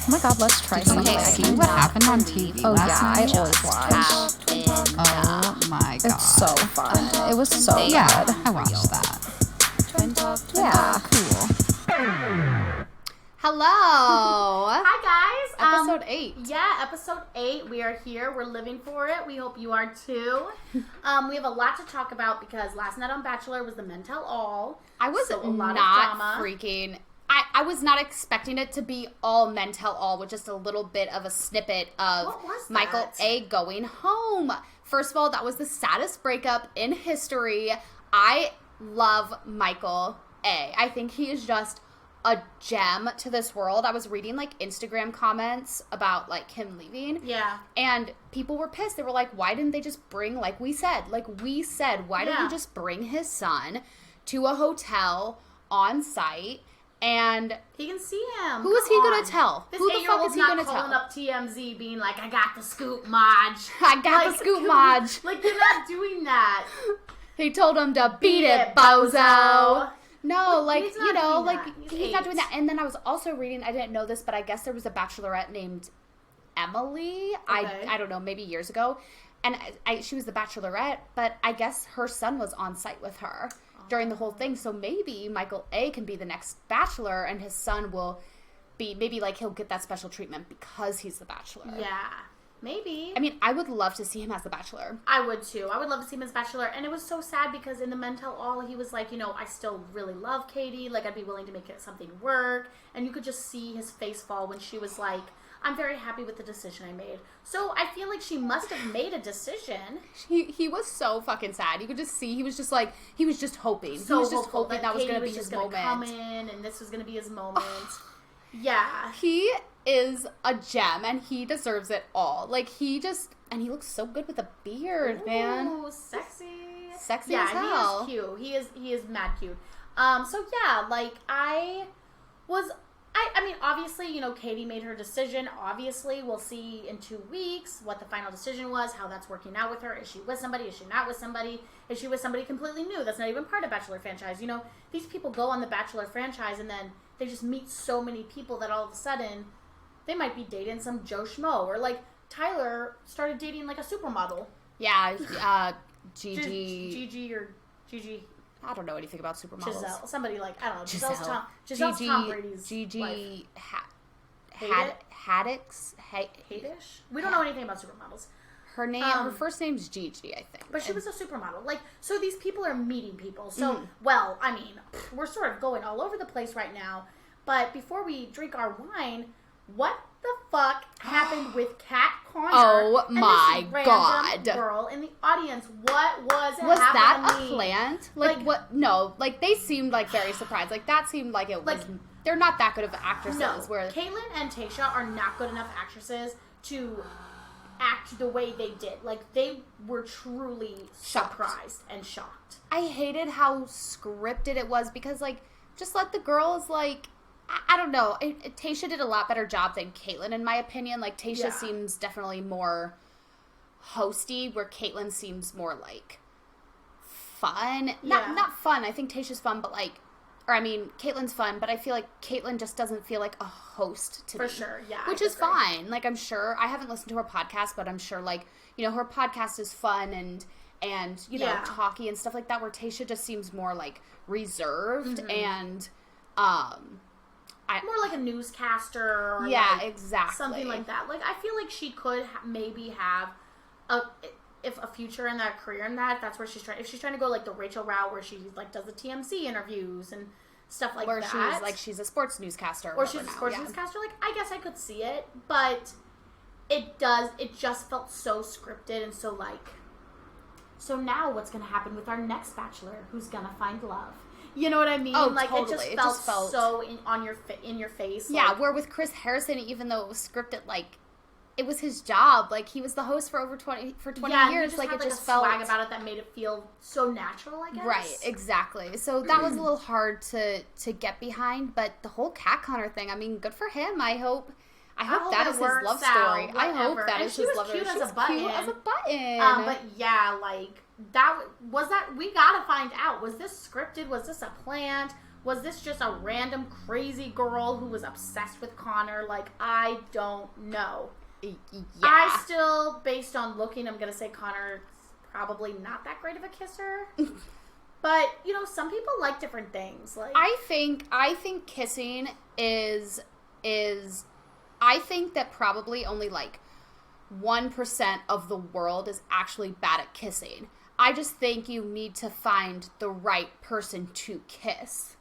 Oh my god, let's try something. See what happened on TV last night? I always watch. Oh my god. It's so fun. It was so Yeah, good. I watched that. Yeah. Cool. Hello. Hi guys. Episode 8. Yeah, episode 8. We are here. We're living for it. We hope you are too. We have a lot to talk about because last night on Bachelor was the Men Tell All. I was So a lot not of drama. freaking... I was not expecting it to be all Men Tell All with just a little bit of a snippet of What was Michael that? A. going home. First of all, that was the saddest breakup in history. I love Michael A. I think he is just a gem to this world. I was reading like Instagram comments about like him leaving. Yeah. And people were pissed. They were like, why didn't they just bring, why didn't he just bring his son to a hotel on site? And He can see him. who is he going to tell? This Who the fuck is he going to calling tell? up TMZ being like, I got the scoop, Maj. I got the scoop, Maj. Like, you're not doing that. He told him to beat it, bozo. No, like, He's not you know, doing like, that. he's not doing that. And then I was also reading, I didn't know this, but I guess there was a Bachelorette named Emily. Okay. I don't know, maybe years ago. And she was the Bachelorette, but I guess her son was on site with her during the whole thing. So maybe Michael A. can be the next Bachelor, and his son will be, maybe, like, he'll get that special treatment because he's the Bachelor. Yeah. Maybe. I mean, I would love to see him as the Bachelor. I would too. I would love to see him as Bachelor. And it was so sad because in the Men Tell All, he was like, you know, I still really love Katie. Like, I'd be willing to make it something work. And you could just see his face fall when she was like, I'm very happy with the decision I made. So I feel like she must have made a decision. He was so fucking sad. You could just see, he was just hoping. He was just hoping that was going to be his moment. Come in and this was going to be his moment. Yeah. He is a gem, and he deserves it all. Like, he looks so good with a beard, man. Ooh, sexy. Sexy as hell. He is cute. He is mad cute. So yeah, like, I mean, obviously, you know, Katie made her decision. Obviously, we'll see in 2 weeks what the final decision was, how that's working out with her. Is she with somebody? Is she not with somebody? Is she with somebody completely new that's not even part of Bachelor franchise? You know, these people go on the Bachelor franchise and then they just meet so many people that all of a sudden they might be dating some Joe Schmo. Or like Tyler started dating like a supermodel. Yeah, Gigi. Gigi. I don't know anything about supermodels. Giselle. Somebody like, I don't know. Giselle. Giselle's Tom Brady's Gigi wife. Haddix? Hadish? We don't know anything about supermodels. Her name, her first name's Gigi, I think. But she was a supermodel. Like, so these people are meeting people. So, well, I mean, we're sort of going all over the place right now. But before we drink our wine, what the fuck happened with Kat Connor? Oh and my this random God. girl in the audience? What was Was that happening? a plant? Like, what? No, like, they seemed, like, very surprised. Like, that seemed like it was, they're not that good of actresses. No, where Caitlyn and Tayshia are not good enough actresses to act the way they did. Like, they were truly surprised and shocked. I hated how scripted it was because, like, just let the girls, like, I don't know. Tayshia did a lot better job than Caitlyn, in my opinion. Like, Tayshia seems definitely more hosty, where Caitlyn seems more, like, fun. Not fun. I think Tayshia's fun, but, like, or, I mean, Caitlyn's fun, but I feel like Caitlyn just doesn't feel like a host to me. For sure, yeah. Which is fine. Like, I'm sure, I haven't listened to her podcast, but I'm sure, like, you know, her podcast is fun and you know, talky and stuff like that, where Tayshia just seems more, like, reserved and, more like a newscaster or exactly. something like that. Like, I feel like she could maybe have a future in that career in that. That's where she's trying. If she's trying to go like the Rachel route, where she like does the TMZ interviews and stuff like where that. she's a sports newscaster. Or she's a sports newscaster. Like, I guess I could see it, but it just felt so scripted and so like. So now what's going to happen with our next Bachelor? Who's going to find love? You know what I mean? Oh, like, totally. It just felt so in your face. Yeah, like, where with Chris Harrison, even though it was scripted, like, it was his job. Like, he was the host for over 20 years. Like, it just felt swag about it that made it feel so natural, I guess. Right, exactly. So that was a little hard to get behind, but the whole Kat Connor thing, I mean, good for him. I hope that is his love story. I hope that is his love story. She was cute as a button. But yeah, like, we gotta find out. Was this scripted? Was this a plant? Was this just a random crazy girl who was obsessed with Connor? Like, I don't know. Yeah. I still, based on looking, I'm going to say Connor's probably not that great of a kisser. But, you know, some people like different things. Like, I think kissing is I think that probably only like 1% of the world is actually bad at kissing. I just think you need to find the right person to kiss.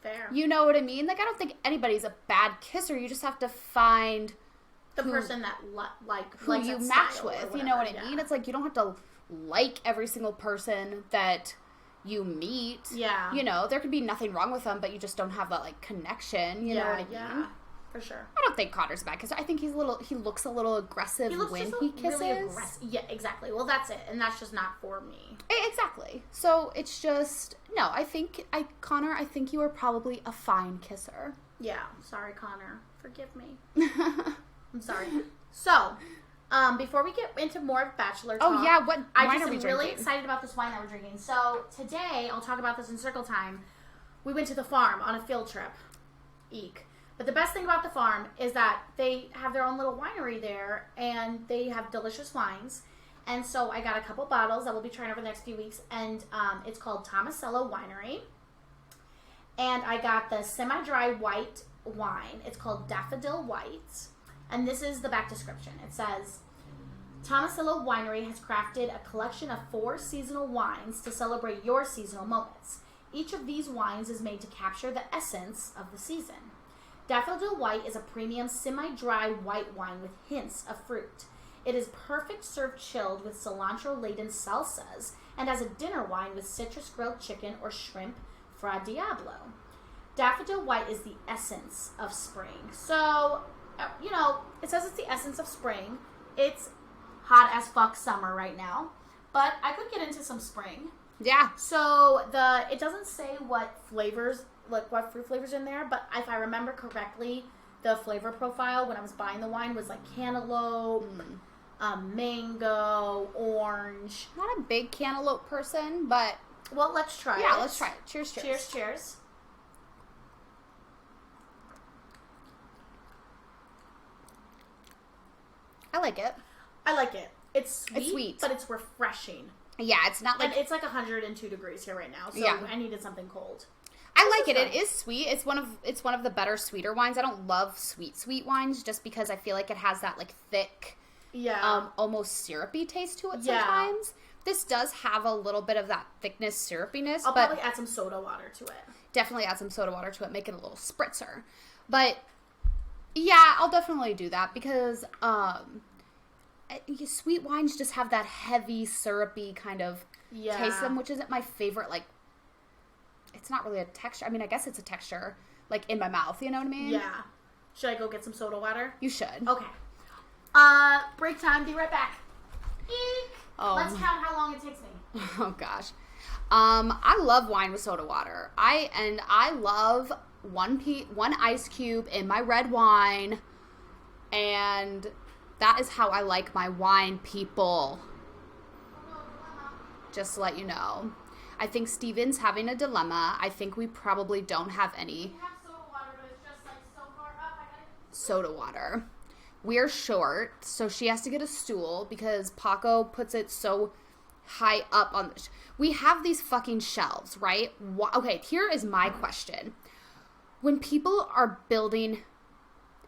fair. You know what I mean? Like, I don't think anybody's a bad kisser. You just have to find The person that who likes you that match style or with. You know what I whatever, mean? It's like you don't have to like every single person that you meet. Yeah. You know, there could be nothing wrong with them, but you just don't have that, like, connection. You know what I mean? For sure. I don't think Connor's a bad kisser. I think he looks a little aggressive when he kisses. Really aggressive. Yeah, exactly. Well, that's it. And that's just not for me. Exactly. So it's just, no, Connor, I think you are probably a fine kisser. Yeah. Sorry, Connor. Forgive me. I'm sorry. So, before we get into more of Bachelor talk. Oh, yeah. What I wine just are we am drinking? really excited about this wine that we're drinking. So, today, I'll talk about this in circle time. We went to the farm on a field trip. Eek. But the best thing about the farm is that they have their own little winery there, and they have delicious wines. And so I got a couple bottles that we'll be trying over the next few weeks, and it's called Tomasello Winery. And I got the semi-dry white wine. It's called Daffodil White. And this is the back description. It says, Tomasello Winery has crafted a collection of 4 seasonal wines to celebrate your seasonal moments. Each of these wines is made to capture the essence of the season. Daffodil White is a premium semi-dry white wine with hints of fruit. It is perfect served chilled with cilantro-laden salsas and as a dinner wine with citrus grilled chicken or shrimp fra diablo. Daffodil White is the essence of spring. So, you know, it says it's the essence of spring. It's hot as fuck summer right now, but I could get into some spring. Yeah. So it doesn't say what flavors, like what fruit flavors in there, but if I remember correctly, the flavor profile when I was buying the wine was like cantaloupe, mango, orange. Not a big cantaloupe person, but Well, let's try it. yeah, let's try it. Cheers, cheers. Cheers, cheers. I like it. I like it. It's sweet, It's sweet. but it's refreshing. Yeah, it's not like And it's like 102 degrees here right now, so Yeah. I needed something cold. I like it. is It is sweet. It's one of the better sweeter wines. I don't love sweet wines just because I feel like it has that like thick, Yeah. almost syrupy taste to it Yeah. sometimes. This does have a little bit of that thickness, syrupiness, I'll but probably add some soda water to it. definitely add some soda water to it, make it a little spritzer. But yeah, I'll definitely do that because sweet wines just have that heavy, syrupy kind of Yeah. taste to them, which isn't my favorite. Like, it's not really a texture. I mean, I guess it's a texture, like, in my mouth. You know what I mean? Yeah. Should I go get some soda water? You should. Okay. Break time. Be right back. Eek. Oh. Let's count how long it takes me. Oh gosh. I love wine with soda water. I love one ice cube in my red wine, and that is how I like my wine, people. Just to let you know. I think Steven's having a dilemma. I think we probably don't have any We have soda water, but it's just like so far up. soda water. We're short, so she has to get a stool because Paco puts it so high up on the... We have these fucking shelves, right? Okay, here is my question. When people are building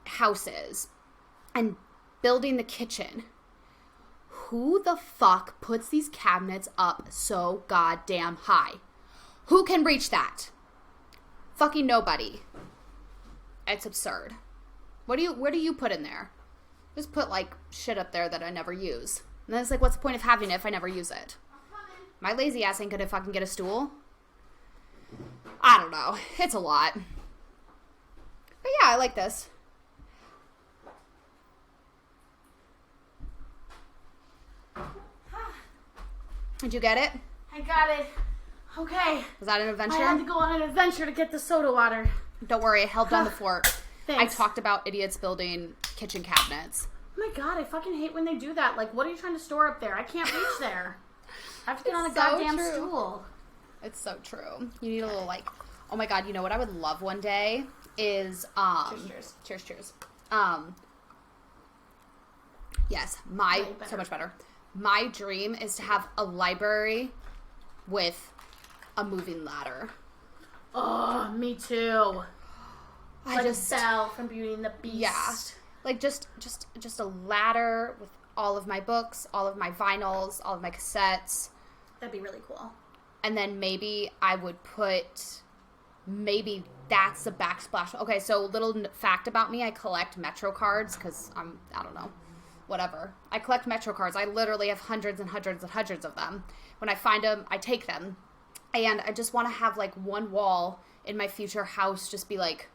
houses and building the kitchen, who the fuck puts these cabinets up so goddamn high? Who can reach that? Fucking nobody. It's absurd. Where do you put in there? Just put like shit up there that I never use. And then it's like, what's the point of having it if I never use it? My lazy ass ain't gonna fucking get a stool. I don't know. It's a lot. But yeah, I like this. Did you get it? I got it. Okay. Was that an I adventure? had to go on an adventure to get the soda water. Don't worry, I held down the fort. Thanks. I talked about idiots building kitchen cabinets. Oh my god, I fucking hate when they do that. Like, what are you trying to store up there? I can't reach there. I have to get on a It's so goddamn true. stool. It's so true. You need a little like Oh my God, you know what I would love one day is, cheers. Yes, so much better. My dream is to have a library with a moving ladder. Oh, me too. I just Belle from Beauty and the Beast. Yeah. Like just a ladder with all of my books, all of my vinyls, all of my cassettes. That'd be really cool. And then maybe I would put, maybe that's the backsplash. Okay, so little fact about me, I collect Metro cards because I don't know, whatever. I collect Metro cards. I literally have hundreds and hundreds and hundreds of them. When I find them, I take them. And I just want to have like one wall in my future house just be like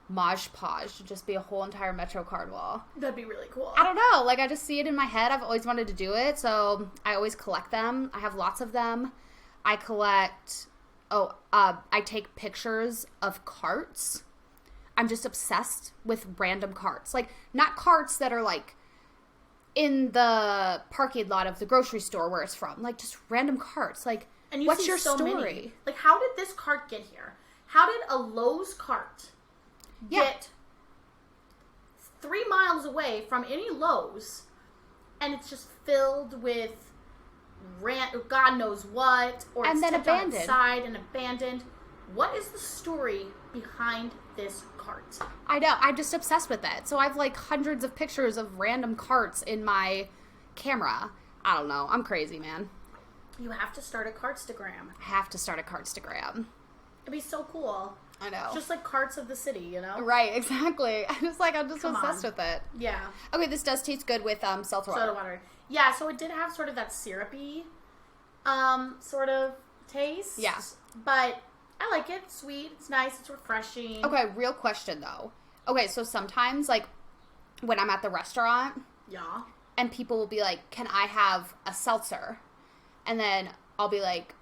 Maj Podge, just be a whole entire Metro card wall. That'd be really cool. I don't know. Like, I just see it in my head. I've always wanted to do it, so I always collect them. I have lots of them. I collect... I take pictures of carts. I'm just obsessed with random carts. Like, not carts that are, like, in the parking lot of the grocery store where it's from. Like, just random carts. Like, and you what's see your so story? Many. Like, how did this cart get here? How did a Lowe's cart get 3 miles away from any Lowe's, and it's just filled with God knows what, or and it's then tipped on abandoned. its side and abandoned? What is the story behind this cart? I know. I'm just obsessed with it. So I have like hundreds of pictures of random carts in my camera. I don't know. I'm crazy, man. You have to start a Cartstagram. I have to start a Cartstagram. It'd be so cool. I know. Just like carts of the city, you know? Right, exactly. I'm just obsessed with it. Yeah. Okay, this does taste good with seltzer water. Soda water. Yeah, so it did have sort of that syrupy sort of taste. Yeah. But I like it. It's sweet. It's nice. It's refreshing. Okay, real question though. Okay, so sometimes like when I'm at the restaurant Yeah. and people will be like, "Can I have a seltzer?" And then I'll be like,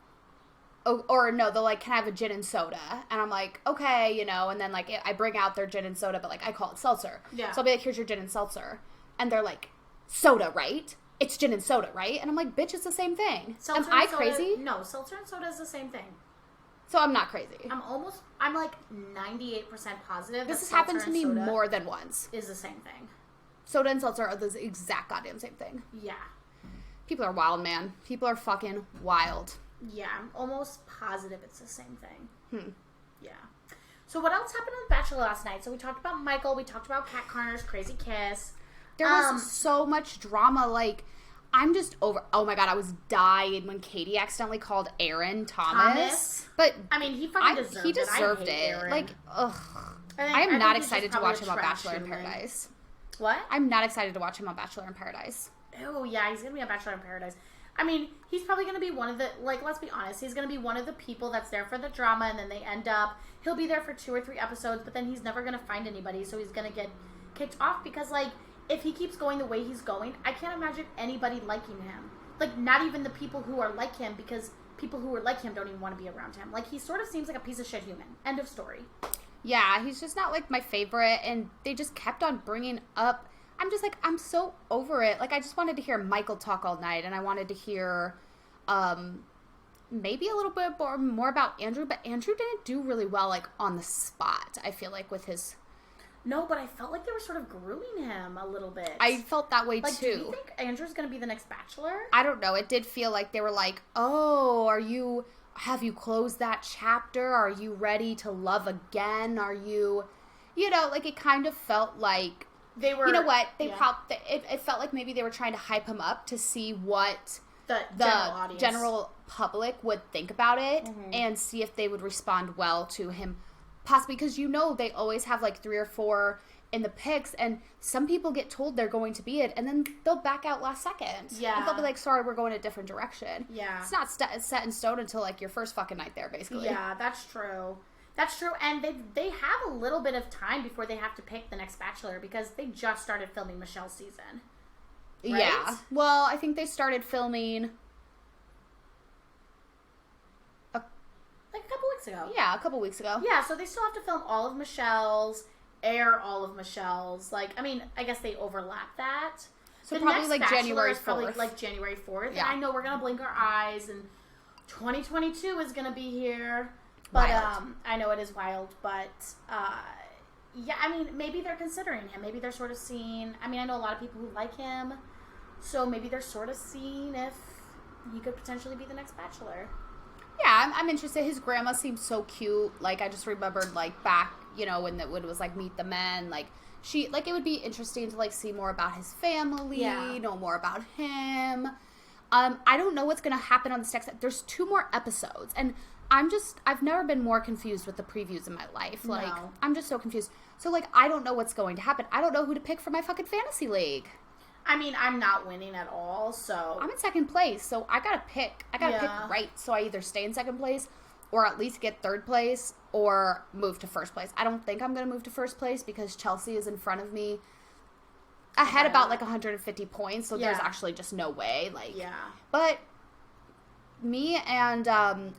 "Oh," or no, they'll like, "Can I have a gin and soda?" And I'm like, "Okay," you know, and then like I bring out their gin and soda, but like I call it seltzer. Yeah. So I'll be like, "Here's your gin and seltzer." And they're like, "Soda, right? It's gin and soda, right?" And I'm like, "Bitch, it's the same thing." Seltzer Am I and soda, crazy? No, seltzer and soda is the same thing. So I'm not crazy. I'm like 98% positive. This that has happened seltzer to and me soda more than once. is the same thing. Soda and seltzer are the exact goddamn same thing. Yeah. People are wild, man. People are fucking wild. Yeah, I'm almost positive it's the same thing. Yeah. So what else happened on The Bachelor last night? So we talked about Michael. We talked about Kat Connor's crazy kiss. There was so much drama. Like, I'm just over. Oh my God, I was dying when Katie accidentally called Aaron Thomas. But I mean, he fucking deserved it. He deserved I hate it. Aaron. Like, ugh. I am not excited to watch him on Bachelor in Paradise. What? I'm not excited to watch him on Bachelor in Paradise. Oh, yeah, he's going to be on Bachelor in Paradise. I mean, he's probably going to be one of the, like, let's be honest, he's going to be one of the people that's there for the drama, and then they end up, he'll be there for 2 or 3 episodes, but then he's never going to find anybody, so he's going to get kicked off, because, like, if he keeps going the way he's going, I can't imagine anybody liking him. Like, not even the people who are like him, because people who are like him don't even want to be around him. Like, he sort of seems like a piece of shit human. End of story. Yeah, he's just not, like, my favorite, and they just kept on bringing up... I'm just like, I'm so over it. Like, I just wanted to hear Michael talk all night, and I wanted to hear maybe a little bit more about Andrew, but Andrew didn't do really well, like, on the spot, I feel like, with his... No, but I felt like they were sort of grooming him a little bit. I felt that way, like, too. Do you think Andrew's going to be the next Bachelor? I don't know. It did feel like they were like, oh, have you closed that chapter? Are you ready to love again? Are you, like, it kind of felt like... They were, you know what? It felt like maybe they were trying to hype him up to see what the general public would think about it and see if they would respond well to him. Possibly because they always have like 3 or 4 in the picks, and some people get told they're going to be it, and then they'll back out last second. Yeah, and they'll be like, "Sorry, we're going a different direction." Yeah, it's not set in stone until like your first fucking night there, basically. Yeah, that's true. That's true, and they have a little bit of time before they have to pick the next Bachelor, because they just started filming Michelle's season. Right? Yeah. Well, I think they started filming like a couple weeks ago. Yeah, a couple weeks ago. Yeah, so they still have to film all of Michelle's, air all of Michelle's. Like, I mean, I guess they overlap that. So the probably next like Bachelor January 4th. is probably like January 4th. Yeah. And I know we're gonna blink our eyes, and 2022 is gonna be here. But Wild. I know it is wild, but yeah, I mean, maybe they're considering him. Maybe they're sort of seeing. I mean, I know a lot of people who like him, so maybe they're sort of seeing if he could potentially be the next Bachelor. Yeah, I'm interested. His grandma seems so cute. Like, I just remembered, like, back, you know, when it was, like, Meet the Men. Like, it would be interesting to, like, see more about his family, know more about him. I don't know what's going to happen on this next. There's 2 more episodes, and I've never been more confused with the previews in my life. Like, No. I'm just so confused. So, like, I don't know what's going to happen. I don't know who to pick for my fucking fantasy league. I mean, I'm not winning at all, so I'm in second place, so I gotta pick. I gotta pick right. So I either stay in second place, or at least get third place, or move to first place. I don't think I'm gonna move to first place because Chelsea is in front of me. Ahead about like 150 points, so there's actually just no way. Like, but me and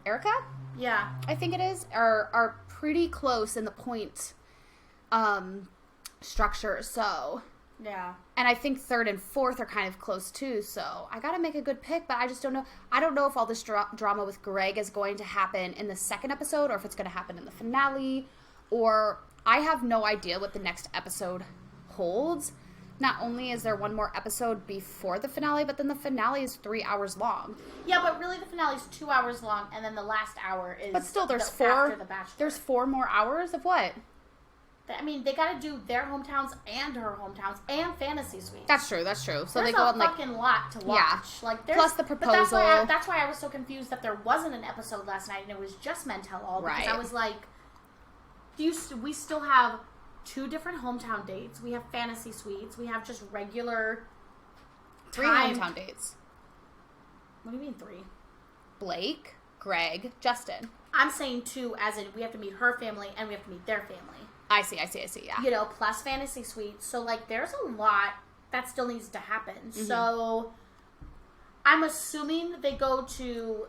Erica, I think it is, are pretty close in the point structure. So. Yeah. And I think third and fourth are kind of close too, so I gotta make a good pick, but I just don't know. I don't know if all this drama with Greg is going to happen in the second episode, or if it's going to happen in the finale, or I have no idea what the next episode holds. Not only is there one more episode before the finale, but then the finale is 3 hours long. Yeah, but really the finale is 2 hours long, and then the last hour is. But still, there's after the Bachelor. There's 4 more hours of what? I mean, they got to do their hometowns and her hometowns and fantasy suites. That's true. So there's they go on like fucking lot to watch. Yeah. Like plus the proposal. But that's why I was so confused that there wasn't an episode last night and it was just Men Tell All. Because I was like, we still have 2 different hometown dates. We have fantasy suites. We have just regular 3 hometown dates. What do you mean 3? Blake, Greg, Justin. I'm saying 2, as in we have to meet her family and we have to meet their family. I see, yeah. You know, plus fantasy suites. So, like, there's a lot that still needs to happen. Mm-hmm. So, I'm assuming they go to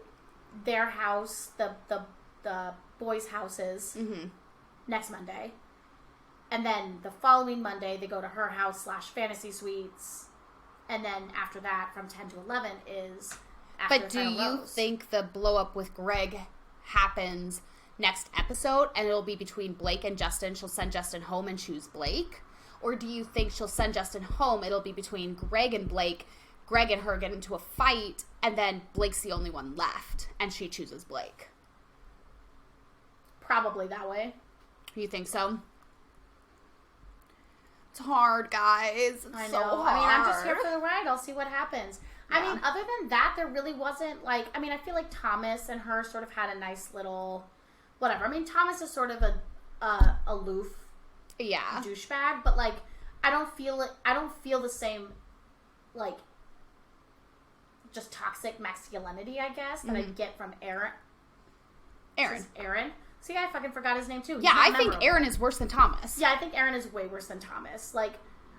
their house, the boys' houses, next Monday. And then the following Monday, they go to her house / fantasy suites. And then after that, from 10 to 11 is after But do you think the blow up with Greg happens next episode, and it'll be between Blake and Justin? She'll send Justin home and choose Blake? Or do you think she'll send Justin home, it'll be between Greg and Blake, Greg and her get into a fight, and then Blake's the only one left, and she chooses Blake? Probably that way. You think so? It's hard, guys. I know. So hard. I mean, I'm just here for the ride. I'll see what happens. Yeah. I mean, other than that, there really wasn't, like, I mean, I feel like Thomas and her sort of had a nice little... Whatever. I mean, Thomas is sort of a aloof, douchebag, but like, I don't feel the same, like, just toxic masculinity, I guess, that I get from Aaron. See, I fucking forgot his name too. Yeah, I think Aaron is worse than Thomas. Yeah, I think Aaron is way worse than Thomas. Like,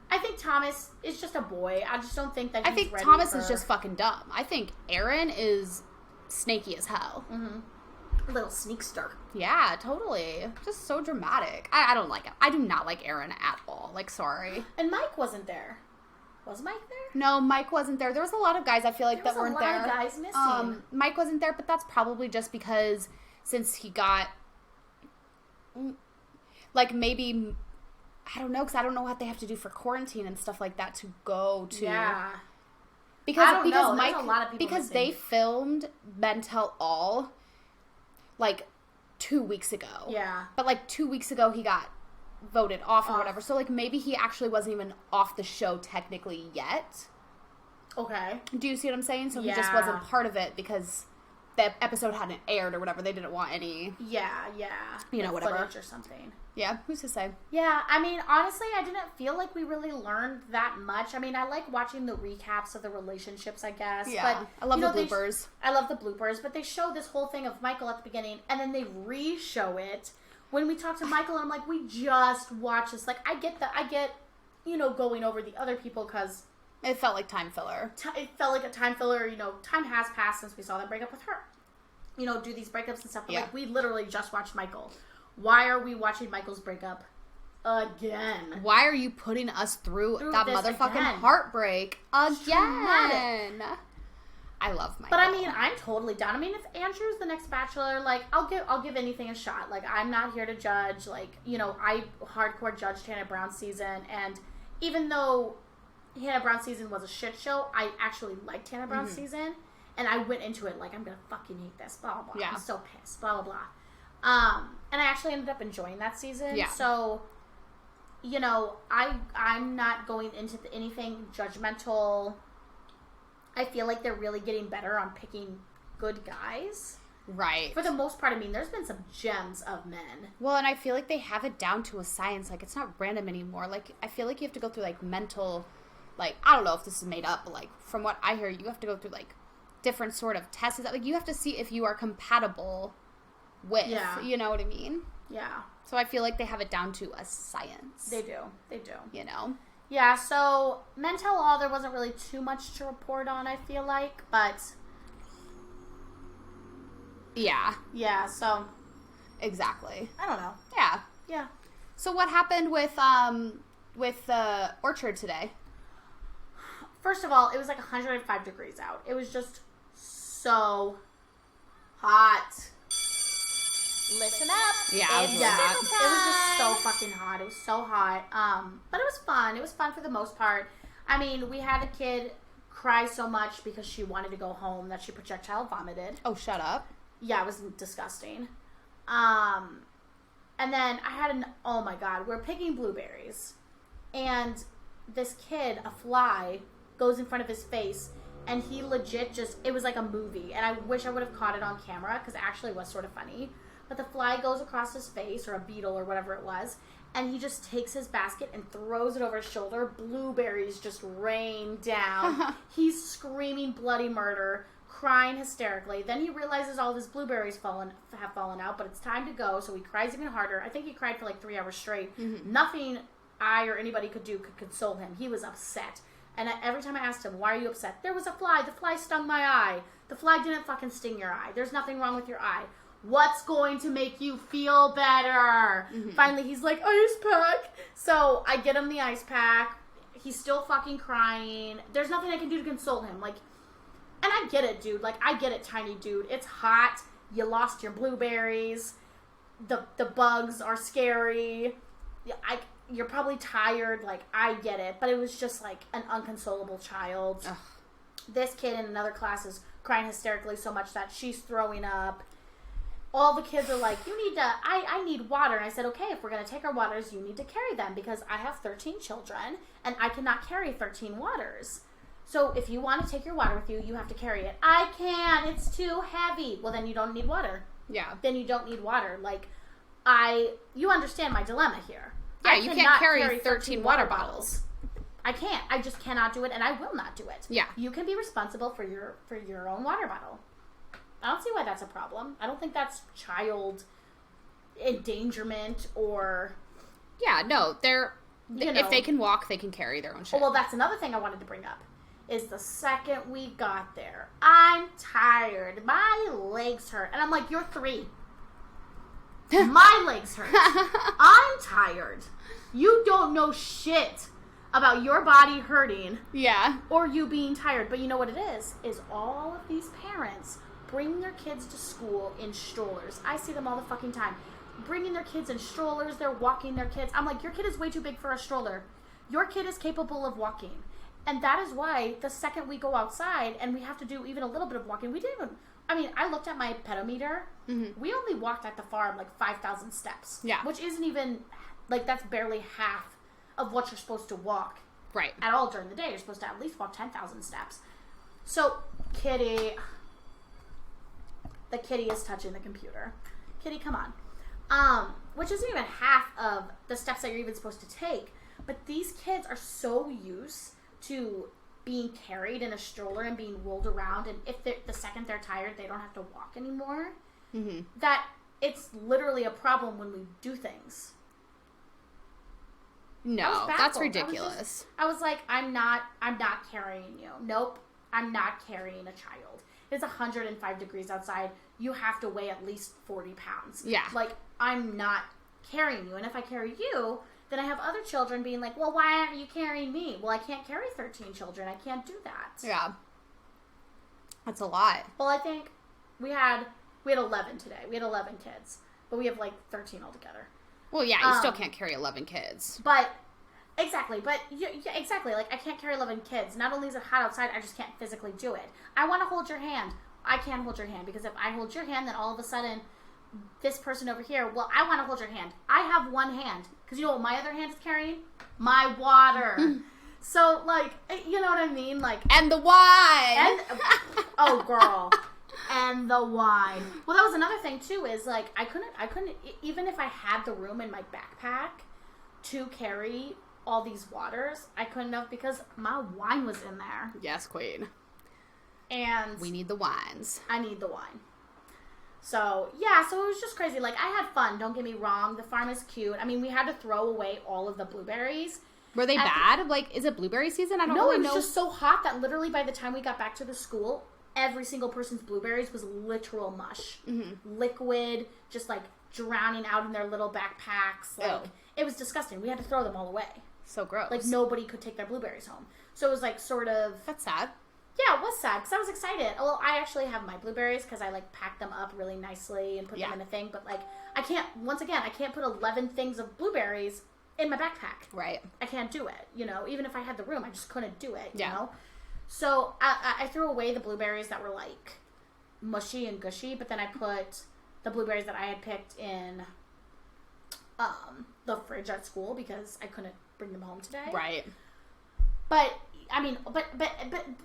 I think Thomas is just a boy. I just don't think that he's ready. I think Thomas is just fucking dumb. I think Aaron is snaky as hell. Mm-hmm. Little sneakster. Yeah, totally. Just so dramatic. I don't like it. I do not like Aaron at all. Like, sorry. And Mike wasn't there. Was Mike there? No, Mike wasn't there. There was a lot of guys I feel like that weren't there. There was a lot of guys missing. Mike wasn't there, but that's probably just because since he got, like, maybe, I don't know, because I don't know what they have to do for quarantine and stuff like that to go to. Yeah. Because Mike, a lot of people because they filmed Men Tell All like 2 weeks ago. Yeah. But like 2 weeks ago he got voted off or whatever. So like maybe he actually wasn't even off the show technically yet. Okay. Do you see what I'm saying? So he just wasn't part of it because the episode hadn't aired or whatever. They didn't want any. Yeah. You know, whatever. Footage or something. Yeah, who's to say? Yeah, I mean, honestly, I didn't feel like we really learned that much. I mean, I like watching the recaps of the relationships, I guess. Yeah, but, I love the bloopers. I love the bloopers, but they show this whole thing of Michael at the beginning, and then they re-show it when we talk to Michael, and I'm like, we just watched this. Like, I get, going over the other people, because... It felt like time filler. It felt like a time filler, time has passed since we saw them break up with her. Do these breakups and stuff, but like, we literally just watched Michael. Why are we watching Michael's breakup again? Why are you putting us through that motherfucking heartbreak again? I love Michael. But I mean, I'm totally down. I mean, if Andrew's the next Bachelor, like, I'll give anything a shot. Like, I'm not here to judge. Like, you know, I hardcore judged Hannah Brown's season, and even though Hannah Brown's season was a shit show, I actually liked Hannah Brown's season, and I went into it like, I'm gonna fucking hate this, blah, blah, blah. Yeah. I'm so pissed, blah, blah, blah. And I actually ended up enjoying that season. Yeah. So, you know, I'm not going into anything judgmental. I feel like they're really getting better on picking good guys. Right. For the most part, I mean, there's been some gems of men. Well, and I feel like they have it down to a science. Like, it's not random anymore. Like, I feel like you have to go through, like, mental, like, I don't know if this is made up, but, like, from what I hear, you have to go through, like, different sort of tests. Like, you have to see if you are compatible with, you know what I mean? Yeah. So I feel like they have it down to a science. They do. They do. You know? Yeah, so Men Tell All, there wasn't really too much to report on, I feel like, but yeah. Yeah, so Exactly. I don't know. Yeah. Yeah. So what happened with the orchard today? First of all, it was like 105 degrees out. It was just so hot. Listen up. Yeah, it was Yeah, hot. it was just so fucking hot. It was so hot. But it was fun. It was fun for the most part. I mean, we had a kid cry so much because she wanted to go home that she projectile vomited. Oh, shut up. Yeah, it was disgusting. And then I had oh my god, we're picking blueberries. And this kid, a fly, goes in front of his face, and he legit just, it was like a movie. And I wish I would have caught it on camera, because it actually was sort of funny. But the fly goes across his face, or a beetle, or whatever it was, and he just takes his basket and throws it over his shoulder. Blueberries just rain down. He's screaming bloody murder, crying hysterically. Then he realizes all of his blueberries have fallen out, but it's time to go, so he cries even harder. I think he cried for like 3 hours straight. Nothing I or anybody could do could console him. He was upset. And every time I asked him, why are you upset? There was a fly. The fly stung my eye. The fly didn't fucking sting your eye. There's nothing wrong with your eye. What's going to make you feel better? Finally, he's like, ice pack. So I get him the ice pack. He's still fucking crying. There's nothing I can do to console him. Like, and I get it, dude. Like, I get it, tiny dude. It's hot. You lost your blueberries. The bugs are scary. You're probably tired. Like, I get it. But it was just, like, an unconsolable child. Ugh. This kid in another class is crying hysterically so much that she's throwing up. All the kids are like, you need to, I need water. And I said, okay, if we're going to take our waters, you need to carry them. Because I have 13 children, and I cannot carry 13 waters. So if you want to take your water with you, you have to carry it. I can't. It's too heavy. Well, then you don't need water. Yeah. Then you don't need water. Like, you understand my dilemma here. Yeah, I you cannot can't carry 13 water bottles. I can't. I just cannot do it, and I will not do it. Yeah. You can be responsible for your own water bottle. I don't see why that's a problem. I don't think that's child endangerment or... Yeah, no, if they can walk, they can carry their own shit. Oh, well, that's another thing I wanted to bring up. Is the second we got there, I'm tired. My legs hurt. And I'm like, you're 3. My legs hurt. I'm tired. You don't know shit about your body hurting. Yeah. Or you being tired. But you know what it is? Is all of these parents bring their kids to school in strollers. I see them all the fucking time. Bringing their kids in strollers. They're walking their kids. I'm like, your kid is way too big for a stroller. Your kid is capable of walking. And that is why the second we go outside and we have to do even a little bit of walking, we didn't even... I mean, I looked at my pedometer. We only walked at the farm like 5,000 steps. Yeah. Which isn't even... Like, that's barely half of what you're supposed to walk. Right. At all during the day. You're supposed to at least walk 10,000 steps. So, Kitty... The kitty is touching the computer. Kitty, come on. Which isn't even half of the steps that you're even supposed to take. But these kids are so used to being carried in a stroller and being rolled around, and if the second they're tired, they don't have to walk anymore. That it's literally a problem when we do things. No, that's ridiculous. I was like, I'm not carrying you. Nope, I'm not carrying a child. It's 105 degrees outside. You have to weigh at least 40 pounds. Yeah. Like, I'm not carrying you. And if I carry you, then I have other children being like, well, why aren't you carrying me? Well, I can't carry 13 children. I can't do that. Yeah. That's a lot. Well, I think we had 11 today. We had 11 kids, but we have like 13 altogether. Well, yeah, you still can't carry 11 kids. But exactly, exactly. Like, I can't carry 11 kids. Not only is it hot outside, I just can't physically do it. I want to hold your hand. I can't hold your hand, because if I hold your hand, then all of a sudden, this person over here, well, I want to hold your hand. I have one hand, because you know what my other hand is carrying? My water. So, like, you know what I mean? Like, and the wine. And oh, girl. And the wine. Well, that was another thing too. Is like I couldn't even if I had the room in my backpack to carry all these waters, I couldn't have, because my wine was in there. Yes, queen. And we need the wines. I need the wine. So yeah, so it was just crazy. Like, I had fun. Don't get me wrong. The farm is cute. I mean, we had to throw away all of the blueberries. Were they bad? Like, is it blueberry season? I don't really know. No, it was just so hot that literally by the time we got back to the school, every single person's blueberries was literal mush. Mm-hmm. Liquid, just like drowning out in their little backpacks. Like, it was disgusting. We had to throw them all away. So gross. Like, nobody could take their blueberries home. So it was like sort of... That's sad. Yeah, it was sad because I was excited. Well, I actually have my blueberries because I like packed them up really nicely and put them in a thing. But like, I can't put 11 things of blueberries in my backpack. Right. I can't do it, you know. Even if I had the room, I just couldn't do it, you Yeah. know. So I threw away the blueberries that were like mushy and gushy, but then I put the blueberries that I had picked in the fridge at school because I couldn't bring them home today. Right. But I mean, but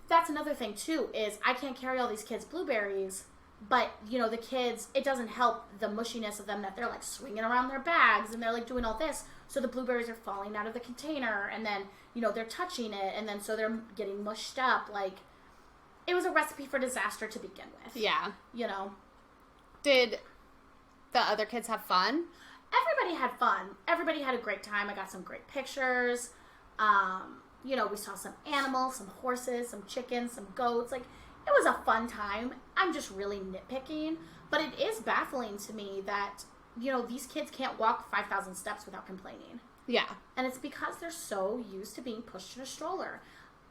that's another thing too, is I can't carry all these kids' blueberries, but you know, the kids, it doesn't help the mushiness of them that they're like swinging around their bags and they're like doing all this. So the blueberries are falling out of the container, and then, you know, they're touching it, and then so they're getting mushed up. Like, it was a recipe for disaster to begin with. Yeah. You know? Did the other kids have fun? Everybody had fun. Everybody had a great time. I got some great pictures. You know, we saw some animals, some horses, some chickens, some goats. Like, it was a fun time. I'm just really nitpicking. But it is baffling to me that, you know, these kids can't walk 5,000 steps without complaining. Yeah. And it's because they're so used to being pushed in a stroller.